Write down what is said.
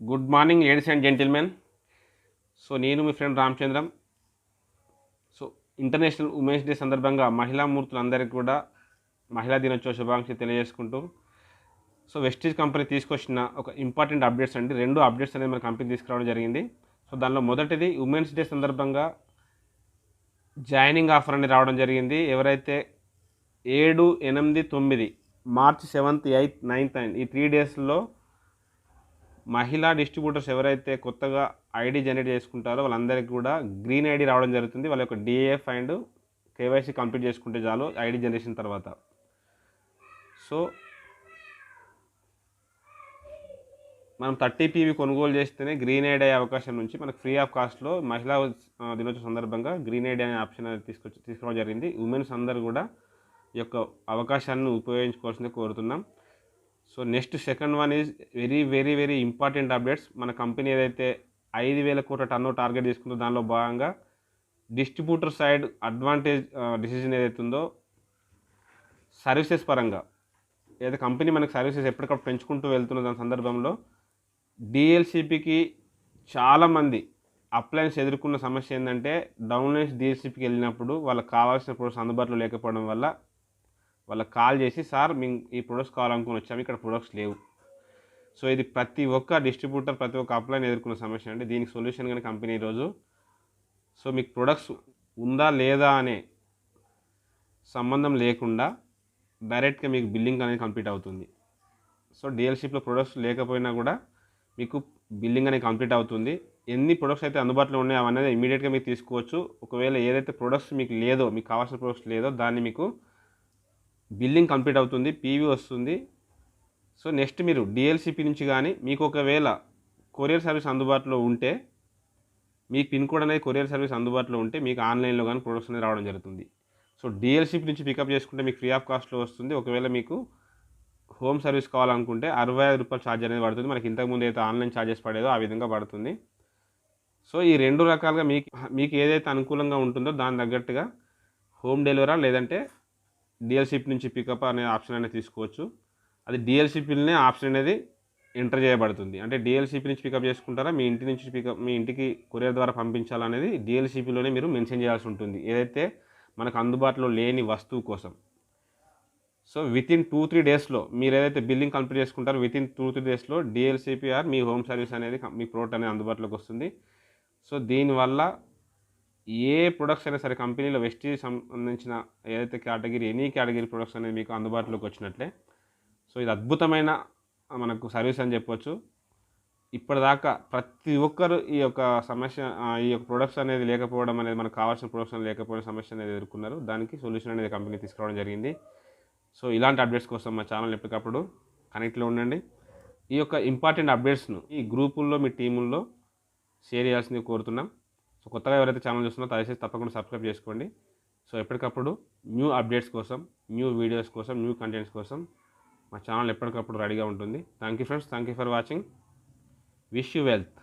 Good morning ladies and gentlemen. So నేను మీ friend Ramachandram. So international women's day సందర్భంగా మహిళా మూర్తులందరికీ కూడా మహిళా దినోత్సవ శుభాకాంక్షలు తెలియజేసుకుంటూ సో వెస్టీజ్ కంపెనీ తీసుకొచ్చిన ఒక ఇంపార్టెంట్ అప్డేట్స్ అండి. 2 అప్డేట్స్ అనేది మన కంపెనీ తీసుకురావడం జరిగింది. సో దానిలో మొదటిది ఉమెన్స్ డే సందర్భంగా జాయినింగ్ ఆఫర్ అనేది రావడం జరిగింది. ఎవరైతే 7, 8, 9 మార్చ్ 7th, 8th, 9th ఈ 3 డేస్లో మహిళా డిస్ట్రిబ్యూటర్స్ ఎవరైతే కొత్తగా ఐడి జనరేట్ చేసుకుంటారో వాళ్ళందరికీ కూడా గ్రీన్ ఐడి రావడం జరుగుతుంది. వాళ్ళ యొక్క డిఏఎఫ్ అండ్ కేవైసీ కంప్లీట్ చేసుకుంటే చాలు ఐడి జనరేషన్ తర్వాత. సో మనం 30 PV కొనుగోలు చేస్తేనే గ్రీన్ ఐడి అయ్యే అవకాశం నుంచి మనకు ఫ్రీ ఆఫ్ కాస్ట్లో మహిళా దినోత్సవం సందర్భంగా గ్రీన్ ఐడి అనే ఆప్షన్ అనేది తీసుకురావడం జరిగింది. ఉమెన్స్ అందరూ కూడా ఈ యొక్క అవకాశాన్ని ఉపయోగించుకోవాల్సిందే కోరుతున్నాం. So next second one is very important updates. మన కంపెనీ ఏదైతే 5,000 కోట్ల టర్నోవర్ టార్గెట్ తీసుకుందో దానిలో భాగంగా డిస్ట్రిబ్యూటర్ సైడ్ అడ్వాంటేజ్ డిసిజన్ ఏదైతే ఉందో సర్వీసెస్ పరంగా ఏదైతే కంపెనీ మనకు సర్వీసెస్ ఎప్పటికప్పుడు పెంచుకుంటూ వెళ్తున్న దాని సందర్భంలో డిఎల్సిపికి చాలామంది అప్లయన్స్ ఎదుర్కొన్న సమస్య ఏంటంటే డౌన్లైన్స్ డిఎల్సిపికి వెళ్ళినప్పుడు వాళ్ళకి కావాల్సిన ప్రొడక్ట్స్ అందుబాటులో లేకపోవడం వల్ల వాళ్ళకి కాల్ చేసి సార్ మేము ఈ ప్రొడక్ట్స్ కావాలనుకుని వచ్చాము, ఇక్కడ ప్రొడక్ట్స్ లేవు. సో ఇది ప్రతి ఒక్క డిస్ట్రిబ్యూటర్ ప్రతి ఒక్క అప్లైన్ ఎదుర్కొన్న సమస్య అండి. దీనికి సొల్యూషన్ కానీ కంపెనీ ఈరోజు సో మీకు ప్రొడక్ట్స్ ఉందా లేదా అనే సంబంధం లేకుండా డైరెక్ట్గా మీకు బిల్లింగ్ అనేది కంప్లీట్ అవుతుంది. సో డిఎల్సిపిలో ప్రొడక్ట్స్ లేకపోయినా కూడా మీకు బిల్లింగ్ అనేది కంప్లీట్ అవుతుంది. ఎన్ని ప్రొడక్ట్స్ అయితే అందుబాటులో ఉన్నాయో అవన్నీ ఇమీడియట్గా మీకు తీసుకోవచ్చు. ఒకవేళ ఏదైతే ప్రొడక్ట్స్ మీకు లేదో, మీకు కావాల్సిన ప్రొడక్ట్స్ లేదో దాన్ని మీకు బిల్లింగ్ కంప్లీట్ అవుతుంది, పీవీ వస్తుంది. సో నెక్స్ట్ మీరు డిఎల్సిపి నుంచి కానీ మీకు ఒకవేళ కొరియర్ సర్వీస్ అందుబాటులో ఉంటే, మీ పిన్ కోడ్ అనేది కొరియర్ సర్వీస్ అందుబాటులో ఉంటే మీకు ఆన్లైన్లో కానీ ప్రొడక్ట్స్ అనేది రావడం జరుగుతుంది. సో డిఎల్సిపి నుంచి పికప్ చేసుకుంటే మీకు ఫ్రీ ఆఫ్ కాస్ట్లో వస్తుంది. ఒకవేళ మీకు హోమ్ సర్వీస్ కావాలనుకుంటే 65 రూపాయలు ఛార్జ్ అనేది పడుతుంది. మనకి ఇంతకుముందు అయితే ఆన్లైన్ ఛార్జెస్ పడేదో ఆ విధంగా పడుతుంది. సో ఈ 2 రకాలుగా మీకు ఏదైతే అనుకూలంగా ఉంటుందో దాని తగ్గట్టుగా హోమ్ డెలివరీ లేదంటే డిఎల్సిపి నుంచి పికప్ అనే ఆప్షన్ అనేది తీసుకోవచ్చు. అది డిఎల్సిపిలోనే ఆప్షన్ అనేది ఎంటర్ చేయబడుతుంది. అంటే డిఎల్సిపి నుంచి పికప్ చేసుకుంటారా, మీ ఇంటి నుంచి మీ ఇంటికి కొరియర్ ద్వారా పంపించాలనేది డిఎల్సిపిలోనే మీరు మెన్షన్ చేయాల్సి ఉంటుంది, ఏదైతే మనకు అందుబాటులో లేని వస్తువు కోసం. సో వితిన్ 2-3 డేస్లో మీరు ఏదైతే బిల్లింగ్ కంప్లీట్ చేసుకుంటారో వితిన్ 2-3 డేస్లో DLCP are me home service అనేది మీ ప్రోడక్ట్ అనేది అందుబాటులోకి వస్తుంది. సో దీనివల్ల ఏ ప్రొడక్ట్స్ అయినా సరే కంపెనీలో వెస్టీజ్ సంబంధించిన ఏదైతే కేటగిరీ ఎనీ కేటగిరీ ప్రొడక్ట్స్ అనేది మీకు అందుబాటులోకి వచ్చినట్లే. సో ఇది అద్భుతమైన మనకు సర్వీస్ అని చెప్పొచ్చు. ఇప్పటిదాకా ప్రతి ఒక్కరు ఈ యొక్క ప్రొడక్ట్స్ అనేది లేకపోవడం అనేది మనకు కావాల్సిన ప్రొడక్ట్స్ అనేది లేకపోవడం సమస్య అనేది ఎదుర్కొన్నారు. దానికి సొల్యూషన్ అనేది కంపెనీ తీసుకురావడం జరిగింది. సో ఇలాంటి అప్డేట్స్ కోసం మా ఛానల్ ఎప్పటికప్పుడు కనెక్ట్లో ఉండండి. ఈ యొక్క ఇంపార్టెంట్ అప్డేట్స్ను ఈ గ్రూపుల్లో మీ టీముల్లో షేర్ చేయాల్సింది కోరుతున్నాం. సో కొత్తగా ఎవరైతే ఛానల్ చూస్తున్నారో దయచేసి తప్పకుండా సబ్స్క్రైబ్ చేసుకోండి. సో ఎప్పటికప్పుడు న్యూ అప్డేట్స్ కోసం, న్యూ వీడియోస్ కోసం, న్యూ కంటెంట్స్ కోసం మా ఛానల్ ఎప్పటికప్పుడు రెడీగా ఉంటుంది. Thank you friends, thank you for watching. Wish you wealth.